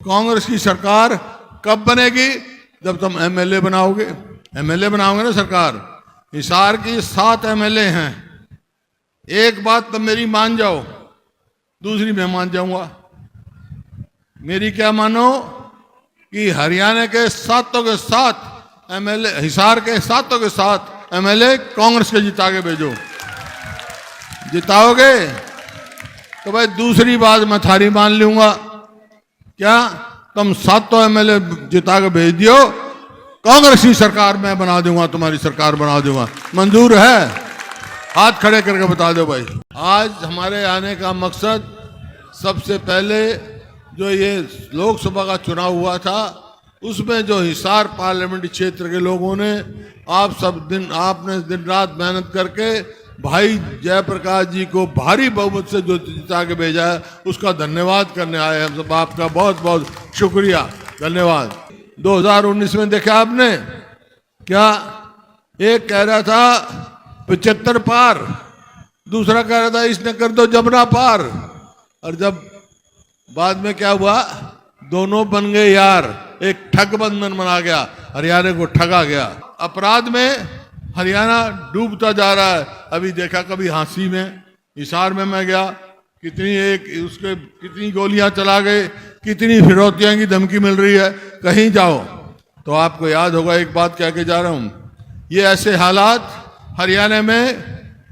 कांग्रेस की सरकार कब बनेगी? जब तुम एमएलए बनाओगे। एमएलए बनाओगे ना सरकार। हिसार की 7 एमएलए हैं। एक बात तो मेरी मान जाओ, दूसरी मैं मान जाऊंगा। मेरी क्या मानो कि हरियाणा के 7 के 7 एमएलए, हिसार के 7 के 7 एमएलए कांग्रेस के जिता के भेजो। जिताओगे तो भाई दूसरी बात मैं थारी मान लूंगा। क्या तुम 7 एमएलए जिता के भेज दियो, कांग्रेस की सरकार मैं बना दूंगा, तुम्हारी सरकार बना दूंगा। मंजूर है? हाथ खड़े करके बता दो भाई। आज हमारे आने का मकसद, सबसे पहले जो ये लोकसभा का चुनाव हुआ था उसमें जो हिसार पार्लियामेंट्री क्षेत्र के लोगों ने आपने दिन रात मेहनत करके भाई जयप्रकाश जी को भारी बहुमत से जो जिता के भेजा है, उसका धन्यवाद करने आए हम सब। आपका बहुत बहुत शुक्रिया, धन्यवाद। 2019 में देखा आपने क्या? एक कह रहा था 75 पार, दूसरा कह रहा था इसने कर दो जमुना पार, और जब बाद में क्या हुआ, दोनों बन गए यार। एक ठग बंधन बना गया, हरियाणा को ठगा गया। अपराध में हरियाणा डूबता जा रहा है। अभी देखा कभी हाँसी में, हिसार में मैं गया, कितनी गोलियां चला गए, कितनी फिरौतियां की धमकी मिल रही है। कहीं जाओ तो आपको याद होगा, एक बात कह के जा रहा हूं, ये ऐसे हालात हरियाणा में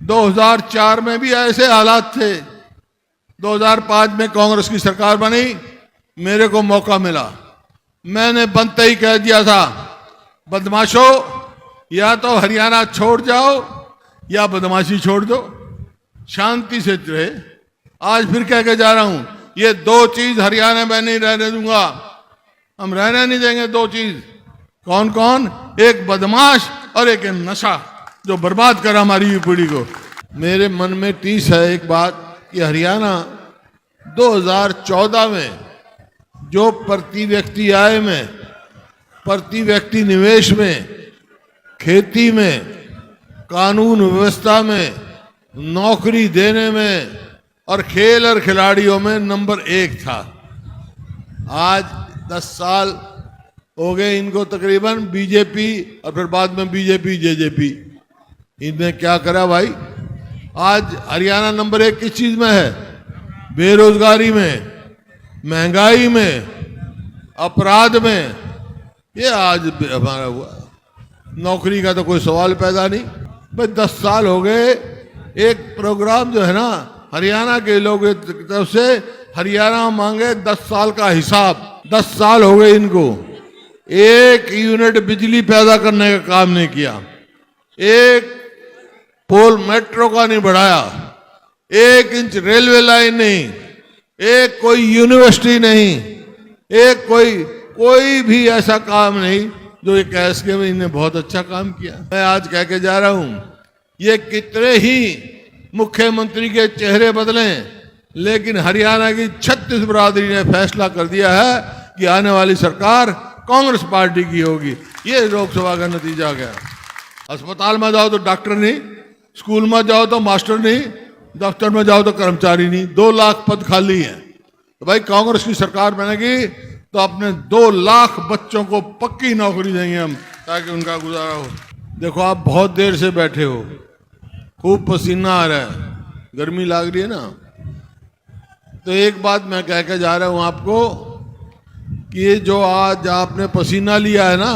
2004 में भी ऐसे हालात थे। 2005 में कांग्रेस की सरकार बनी, मेरे को मौका मिला, मैंने बनते ही कह दिया था, बदमाशों या तो हरियाणा छोड़ जाओ या बदमाशी छोड़ दो, शांति से रहे। आज फिर कह के जा रहा हूं, ये 2 चीज हरियाणा में नहीं रहने दूंगा। हम रहने नहीं देंगे 2 चीज। कौन कौन? एक बदमाश और एक नशा, जो बर्बाद करा हमारी युवा पीढ़ी को। मेरे मन में टीस है एक बात कि हरियाणा 2014 में जो प्रति व्यक्ति आय में, प्रति व्यक्ति निवेश में, खेती में, कानून व्यवस्था में, नौकरी देने में और खेल और खिलाड़ियों में नंबर 1 था। आज 10 साल हो गए इनको तकरीबन, बीजेपी और फिर बाद में बीजेपी जेजेपी, इनने क्या करा भाई? आज हरियाणा नंबर 1 किस चीज में है? बेरोजगारी में, महंगाई में, अपराध में। ये आज हमारा हुआ। नौकरी का तो कोई सवाल पैदा नहीं। भाई 10 साल हो गए, एक प्रोग्राम जो है ना हरियाणा के लोगों की तरफ से, हरियाणा मांगे 10 साल का हिसाब। 10 साल हो गए इनको, 1 यूनिट बिजली पैदा करने का काम नहीं किया, 1 पोल मेट्रो का नहीं बढ़ाया, 1 इंच रेलवे लाइन नहीं, एक कोई यूनिवर्सिटी नहीं, एक कोई भी ऐसा काम नहीं जो ये कैश के में इन्हें बहुत अच्छा काम किया। मैं आज कह के जा रहा हूं, ये कितने ही मुख्यमंत्री के चेहरे बदले, लेकिन हरियाणा की 36 बरादरी ने फैसला कर दिया है कि आने वाली सरकार कांग्रेस पार्टी की होगी। ये लोकसभा का नतीजा गया। अस्पताल में जाओ तो डॉक्टर नहीं, स्कूल में जाओ तो मास्टर नहीं, दफ्तर में जाओ तो कर्मचारी नहीं। 2 लाख पद खाली हैं। तो भाई कांग्रेस की सरकार बनेगी तो अपने 2 लाख बच्चों को पक्की नौकरी देंगे हम, ताकि उनका गुजारा हो। देखो आप बहुत देर से बैठे हो, खूब पसीना आ रहा है, गर्मी लग रही है ना। तो एक बात मैं कह के जा रहा हूं आपको कि ये जो आज आपने पसीना लिया है ना,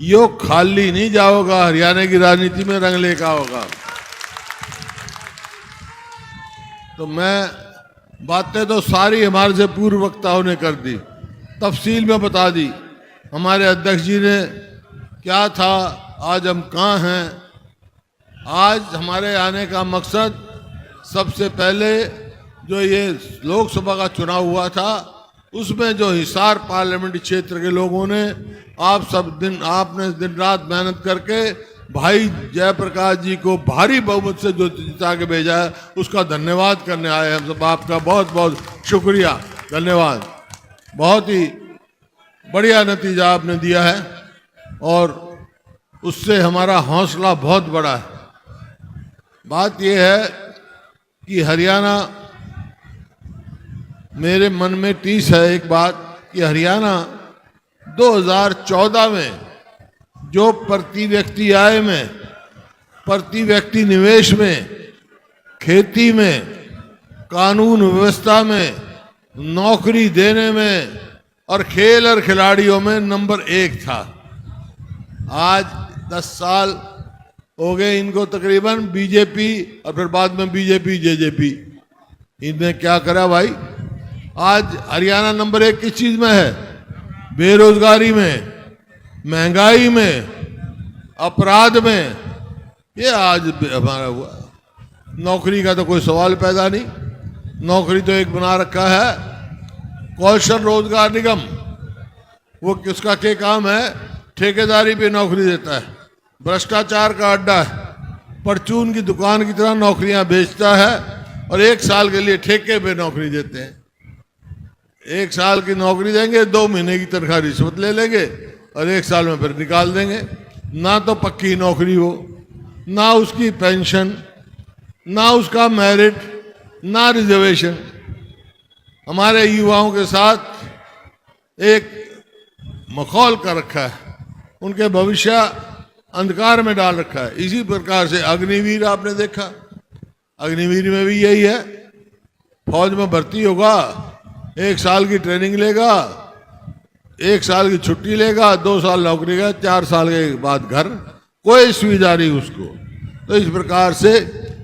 यो खाली नहीं जाओगा, हरियाणा की राजनीति में रंग लेकर होगा। तो मैं बातें तो सारी हमारे से पूर्व वक्ताओं ने कर दी, तफसील में बता दी। हमारे अध्यक्ष जी ने क्या था, आज हम कहाँ हैं। आज हमारे आने का मकसद, सबसे पहले जो ये लोकसभा का चुनाव हुआ था उसमें जो हिसार पार्लियामेंट्री क्षेत्र के लोगों ने आपने दिन रात मेहनत करके भाई जयप्रकाश जी को भारी बहुमत से जो जिता के भेजा है, उसका धन्यवाद करने आए हम सब। आपका बहुत बहुत शुक्रिया, धन्यवाद। बहुत ही बढ़िया नतीजा आपने दिया है और उससे हमारा हौसला बहुत बड़ा है। बात यह है कि हरियाणा, मेरे मन में टीस है एक बात कि हरियाणा 2014 में जो प्रति व्यक्ति आय में, प्रति व्यक्ति निवेश में, खेती में, कानून व्यवस्था में, नौकरी देने में और खेल और खिलाड़ियों में नंबर 1 था। आज 10 साल हो गए इनको तकरीबन, बीजेपी और फिर बाद में बीजेपी जेजेपी, इनने क्या करा भाई? आज हरियाणा नंबर 1 किस चीज में है? बेरोजगारी में, महंगाई में, अपराध में। ये आज हमारा हुआ। नौकरी का तो कोई सवाल पैदा नहीं। नौकरी तो एक बना रखा है कौशल रोजगार निगम, वो किसका के काम है? ठेकेदारी पे नौकरी देता है, भ्रष्टाचार का अड्डा है, परचून की दुकान की तरह नौकरियां बेचता है और 1 साल के लिए ठेके पे नौकरी देते हैं। 1 साल की नौकरी देंगे, 2 महीने की तनख्वाह रिश्वत ले लेंगे और 1 साल में फिर निकाल देंगे। ना तो पक्की नौकरी हो, ना उसकी पेंशन, ना उसका मेरिट, ना रिजर्वेशन। हमारे युवाओं के साथ एक मखौल कर रखा है, उनके भविष्य अंधकार में डाल रखा है। इसी प्रकार से अग्निवीर आपने देखा, अग्निवीर में भी यही है। फौज में भर्ती होगा, 1 साल की ट्रेनिंग लेगा, 1 साल की छुट्टी लेगा, 2 साल नौकरी का, 4 साल के बाद घर, कोई सुविधा नहीं उसको। तो इस प्रकार से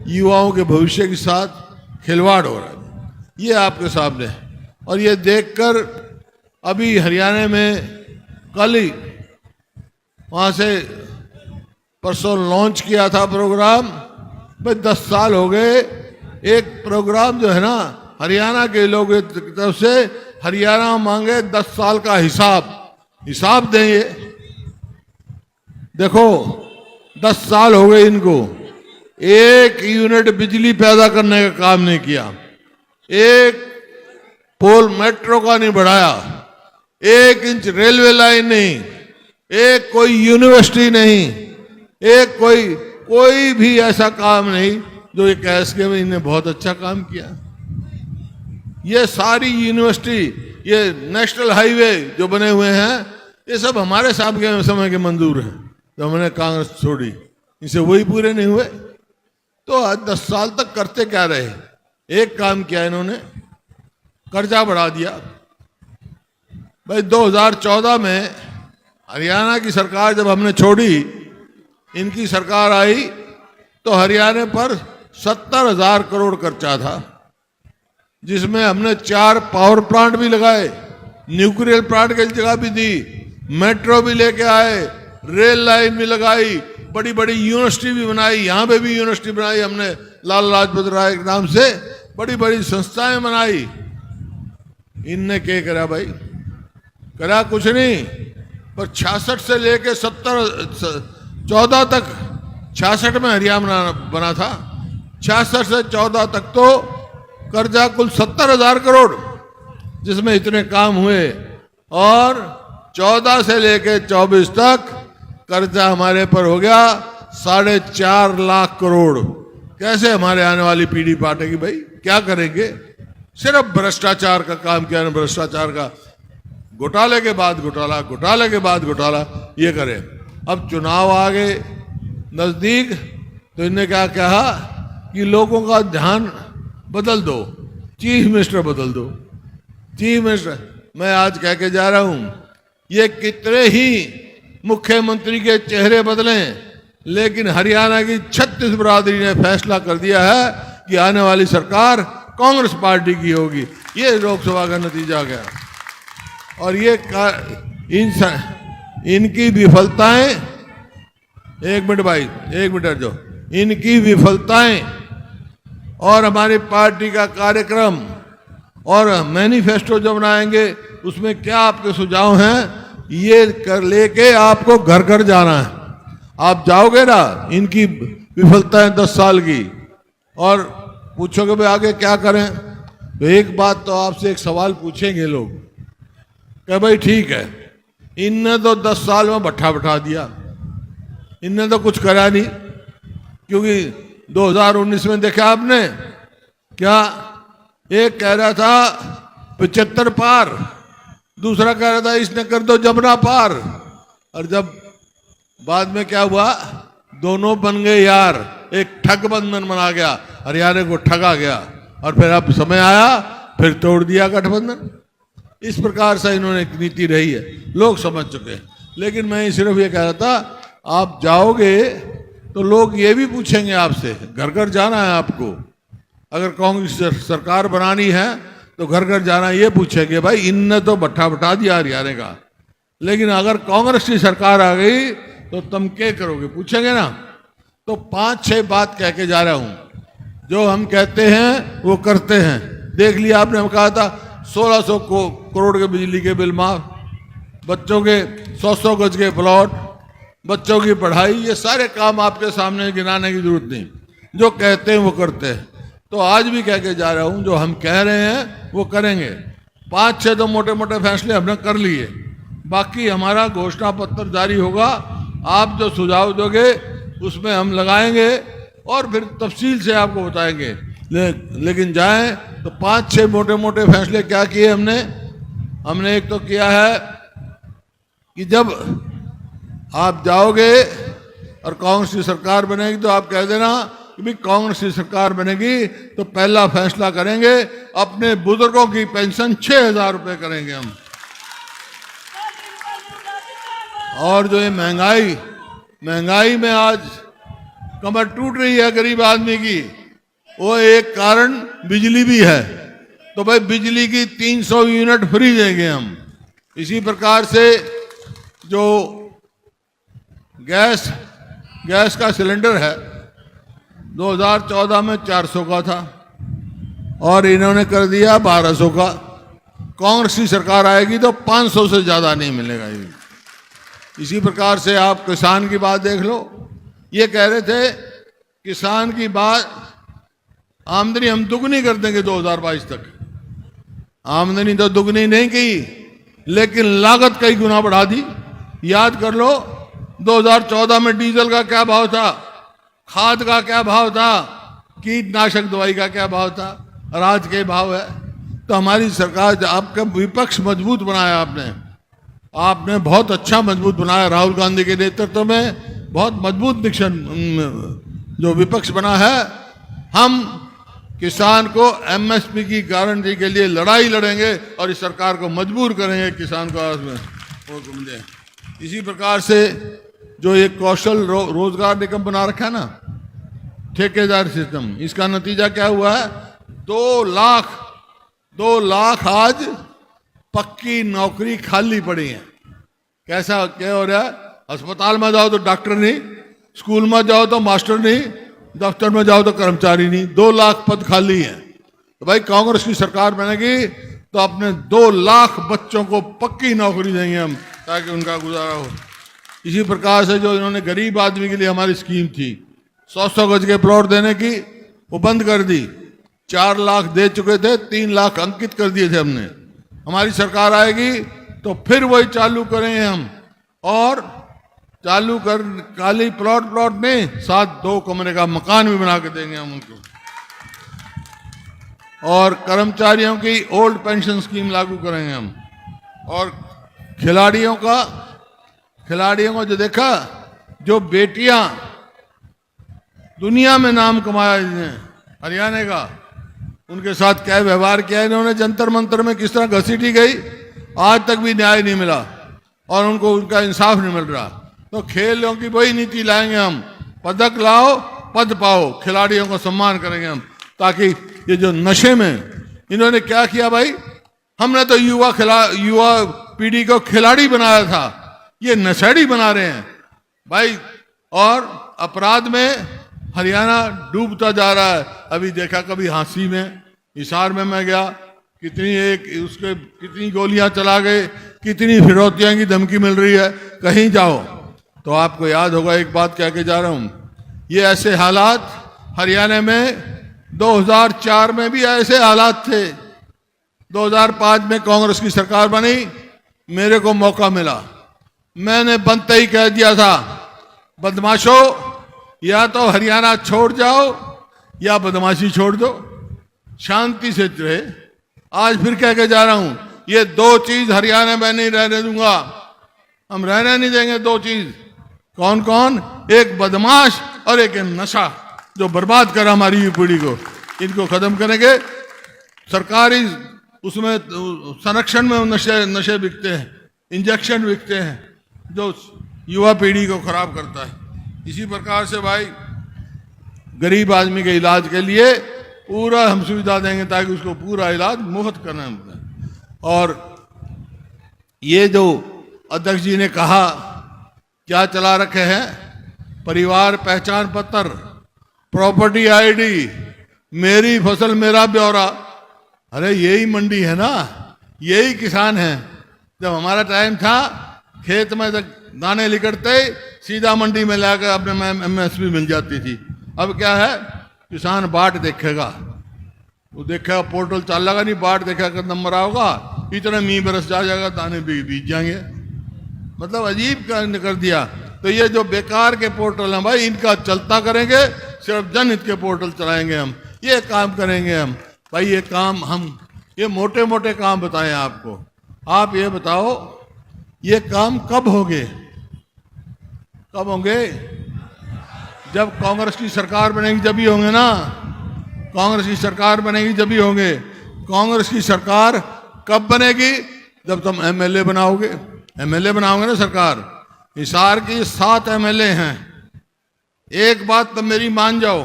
युवाओं के भविष्य के साथ खिलवाड़ हो रहा है, ये आपके सामने है। और ये देखकर अभी हरियाणा में कल ही वहाँ से परसों लॉन्च किया था प्रोग्राम। भाई 10 साल हो गए, एक प्रोग्राम जो है ना हरियाणा के लोगों की तरफ से, हरियाणा मांगे 10 साल का हिसाब देंगे। देखो 10 साल हो गए इनको, 1 यूनिट बिजली पैदा करने का काम नहीं किया, 1 पोल मेट्रो का नहीं बढ़ाया, 1 इंच रेलवे लाइन नहीं, 1 कोई यूनिवर्सिटी नहीं, 1 कोई भी ऐसा काम नहीं जो ये कह के में इन्हें बहुत अच्छा काम किया। ये सारी यूनिवर्सिटी, ये नेशनल हाईवे जो बने हुए हैं, ये सब हमारे समय के मंजूर हैं, तो हमने कांग्रेस छोड़ी, इनसे वही पूरे नहीं हुए। तो आज 10 साल तक करते क्या रहे? एक काम किया इन्होंने, कर्जा बढ़ा दिया। भाई 2014 में हरियाणा की सरकार जब हमने छोड़ी, इनकी सरकार आई तो हरियाणा पर 70,000 करोड़ खर्चा था, जिसमें हमने 4 पावर प्लांट भी लगाए, न्यूक्लियर प्लांट की जगह भी दी, मेट्रो भी लेके आए, रेल लाइन भी लगाई, बड़ी बड़ी यूनिवर्सिटी भी बनाई। यहाँ पे भी यूनिवर्सिटी बनाई हमने, लाला लाजपत राय के नाम से बड़ी बड़ी संस्थाएं बनाई। इनने क्या करा भाई? करा कुछ नहीं, पर 66 से लेके 14 तक, 66 में हरियाणा बना था, 66 से 14 तक तो कर्जा कुल 70,000 करोड़, जिसमें इतने काम हुए। और 14 से लेके 24 तक कर्जा हमारे पर हो गया 4.5 लाख करोड़। कैसे हमारे आने वाली पीढ़ी पाटेगी भाई? क्या करेंगे? सिर्फ भ्रष्टाचार का काम किया ना, भ्रष्टाचार का, घोटाले के बाद घोटाला, घोटाले के बाद घोटाला, ये करें। अब चुनाव आ गए नजदीक, तो इन्हें क्या कहा कि लोगों का ध्यान बदल दो, चीफ मिनिस्टर बदल दो। चीफ मिनिस्टर मैं आज कह के जा रहा हूं, ये कितने ही मुख्यमंत्री के चेहरे बदलें, लेकिन हरियाणा की 36 बरादरी ने फैसला कर दिया है कि आने वाली सरकार कांग्रेस पार्टी की होगी। ये लोकसभा का नतीजा गया। और ये इनकी विफलताएं, 1 मिनट भाई, 1 मिनट, जो इनकी विफलताएं और हमारी पार्टी का कार्यक्रम और मैनिफेस्टो जो बनाएंगे, उसमें क्या आपके सुझाव हैं, ये कर लेके आपको घर घर जाना है। आप जाओगे ना, इनकी विफलताएं 10 साल की, और पूछोगे भाई आगे क्या करें, तो एक बात तो आपसे एक सवाल पूछेंगे लोग कि भाई ठीक है, इनने तो 10 साल में भट्ठा बैठा दिया, इनने तो कुछ करा नहीं। क्योंकि 2019 में देखा आपने क्या, एक कह रहा था 75 पार, दूसरा कह रहा था इसने कर दो जमुना पार, और जब बाद में क्या हुआ, दोनों बन गए यार, एक ठग बंधन बना गया, हरियाणा को ठगा गया, और फिर अब समय आया फिर तोड़ दिया गठबंधन। इस प्रकार से इन्होंने एक नीति रही है, लोग समझ चुके हैं। लेकिन मैं सिर्फ ये कह रहा था, आप जाओगे तो लोग ये भी पूछेंगे आपसे, घर घर जाना है आपको, अगर कांग्रेस सरकार बनानी है तो घर घर जाना, ये पूछेंगे भाई इनने तो भट्ठा बटा दिया हरियाणा का, लेकिन अगर कांग्रेस की सरकार आ गई तो तुम क्या करोगे, पूछेंगे ना। तो 5-6 बात कह के जा रहा हूं, जो हम कहते हैं वो करते हैं। देख लिया आपने, हम कहा था 1600 करोड़ के बिजली के बिल माफ, बच्चों के 100 गज के प्लॉट, बच्चों की पढ़ाई, ये सारे काम आपके सामने गिनाने की जरूरत नहीं, जो कहते हैं वो करते हैं। तो आज भी कह के जा रहा हूं, जो हम कह रहे हैं वो करेंगे। 5-6 तो मोटे मोटे फैसले हमने कर लिए, बाकी हमारा घोषणा पत्र जारी होगा, आप जो सुझाव दोगे उसमें हम लगाएंगे और फिर तफसील से आपको बताएंगे। लेकिन जाएं तो 5-6 मोटे मोटे फैसले क्या किए हमने एक तो किया है कि जब आप जाओगे और कांग्रेस की सरकार बनेगी तो आप कह देना कि भी कांग्रेस की सरकार बनेगी तो पहला फैसला करेंगे अपने बुजुर्गों की पेंशन 6,000 रुपये करेंगे हम। और जो ये महंगाई में आज कमर टूट रही है गरीब आदमी की, वो एक कारण बिजली भी है। तो भाई बिजली की 300 यूनिट फ्री देंगे हम। इसी प्रकार से जो गैस का सिलेंडर है 2014 में 400 का था और इन्होंने कर दिया 1200 का। कांग्रेस की सरकार आएगी तो 500 से ज्यादा नहीं मिलेगा ये। इसी प्रकार से आप किसान की बात देख लो, ये कह रहे थे किसान की बात, आमदनी हम दुगनी कर देंगे 2022 तक। आमदनी तो दुगनी नहीं की, लेकिन लागत कई गुना बढ़ा दी। याद कर लो 2014 में डीजल का क्या भाव था, खाद का क्या भाव था, कीटनाशक दवाई का क्या भाव था, और आज के भाव है। तो हमारी सरकार, आपका विपक्ष मजबूत बनाया आपने बहुत अच्छा मजबूत बनाया। राहुल गांधी के नेतृत्व में बहुत मजबूत जो विपक्ष बना है। हम किसान को एमएसपी की गारंटी के लिए लड़ाई लड़ेंगे और इस सरकार को मजबूर करेंगे किसान को मिले। इसी प्रकार से जो ये कौशल रोजगार निगम बना रखा है ना, ठेकेदार सिस्टम, इसका नतीजा क्या हुआ है, 2 लाख आज पक्की नौकरी खाली पड़ी है। कैसा क्या हो रहा है, अस्पताल में जाओ तो डॉक्टर नहीं, स्कूल में जाओ तो मास्टर नहीं, दफ्तर में जाओ तो कर्मचारी नहीं, 2 लाख पद खाली हैं। तो भाई कांग्रेस की सरकार बनेगी तो अपने 2 लाख बच्चों को पक्की नौकरी देंगे हम, ताकि उनका गुजारा हो। इसी प्रकार से जो इन्होंने गरीब आदमी के लिए हमारी स्कीम थी 100 गज के प्लॉट देने की, वो बंद कर दी। 4 लाख दे चुके थे, 3 लाख अंकित कर दिए थे हमने। हमारी सरकार आएगी तो फिर वही चालू करेंगे हम, और चालू कर खाली प्लॉट नहीं, साथ 2 कमरे का मकान भी बना के देंगे हम उनको। और कर्मचारियों की ओल्ड पेंशन स्कीम लागू करेंगे हम। और खिलाड़ियों को जो देखा, जो बेटियां दुनिया में नाम कमाया जिन्हें हरियाणा का, उनके साथ क्या व्यवहार किया इन्होंने, जंतर मंतर में किस तरह घसीटी गई, आज तक भी न्याय नहीं मिला और उनको उनका इंसाफ नहीं मिल रहा। तो खेलों की वही नीति लाएंगे हम, पदक लाओ पद पाओ, खिलाड़ियों को सम्मान करेंगे हम। ताकि ये जो नशे में इन्होंने क्या किया भाई, हमने तो युवा पीढ़ी को खिलाड़ी बनाया था, ये नशेड़ी बना रहे हैं भाई। और अपराध में हरियाणा डूबता जा रहा है। अभी देखा कभी हांसी में, हिसार में मैं गया, कितनी गोलियां चला गए, कितनी फिरौतियां की धमकी मिल रही है। कहीं जाओ तो आपको याद होगा, एक बात कह के जा रहा हूं, ये ऐसे हालात हरियाणा में 2004 में भी ऐसे हालात थे। 2005 में कांग्रेस की सरकार बनी, मेरे को मौका मिला, मैंने बनते ही कह दिया था, बदमाशों या तो हरियाणा छोड़ जाओ या बदमाशी छोड़ दो, शांति से रहे। आज फिर कह के जा रहा हूं, ये दो चीज हरियाणा में नहीं रहने दूंगा, हम रहने नहीं देंगे। दो चीज कौन कौन? एक बदमाश और एक नशा, जो बर्बाद कर हमारी युवा पीढ़ी को। इनको खत्म करेंगे। सरकारी उसमें संरक्षण में नशे बिकते हैं, इंजेक्शन बिकते हैं, जो युवा पीढ़ी को खराब करता है। इसी प्रकार से भाई गरीब आदमी के इलाज के लिए पूरा हम सुविधा देंगे, ताकि उसको पूरा इलाज मुफ्त करना है। और ये जो अध्यक्ष जी ने कहा क्या चला रखे हैं, परिवार पहचान पत्र, प्रॉपर्टी आईडी, मेरी फसल मेरा ब्यौरा। अरे यही मंडी है ना, यही किसान है। जब हमारा टाइम था, खेत में दाने लिकड़ते सीधा मंडी में लाकर अपने MSP मिल जाती थी। अब क्या है, किसान बाट देखेगा, वो देखेगा पोर्टल चलेगा नहीं, बाट देखेगा नंबर आओगा, इतना मीह बरस जाएगा, दाने बीज जाएंगे। मतलब अजीब कर दिया। तो ये जो बेकार के पोर्टल हैं भाई, इनका चलता करेंगे, सिर्फ जनहित के पोर्टल चलाएंगे हम, ये काम करेंगे हम भाई। ये काम हम ये मोटे मोटे काम बताएं आपको। आप ये बताओ ये काम कब होंगे? कब होंगे? जब कांग्रेस की सरकार बनेगी जब ही होंगे ना। कांग्रेस की सरकार बनेगी जब ही होंगे। कांग्रेस की सरकार कब बनेगी? जब तुम MLA बनाओगे। MLA बनाओगे ना सरकार। हिसार की 7 MLA हैं। एक बात तो मेरी मान जाओ,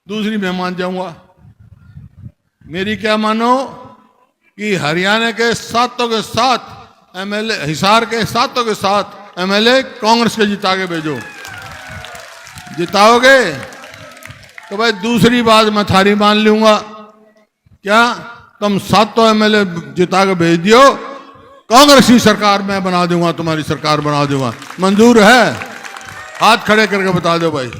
दूसरी मैं मान जाऊंगा। मेरी क्या मानो कि हरियाणा के 7 के 7 MLA, हिसार के 7 के 7 MLA कांग्रेस के जिता के भेजो। जिताओगे तो भाई दूसरी बात मैं थारी मान लूंगा। क्या तुम 7 MLA जिता के भेज दियो, कांग्रेस की सरकार मैं बना दूंगा, तुम्हारी सरकार बना दूंगा। मंजूर है? हाथ खड़े करके बता दो भाई।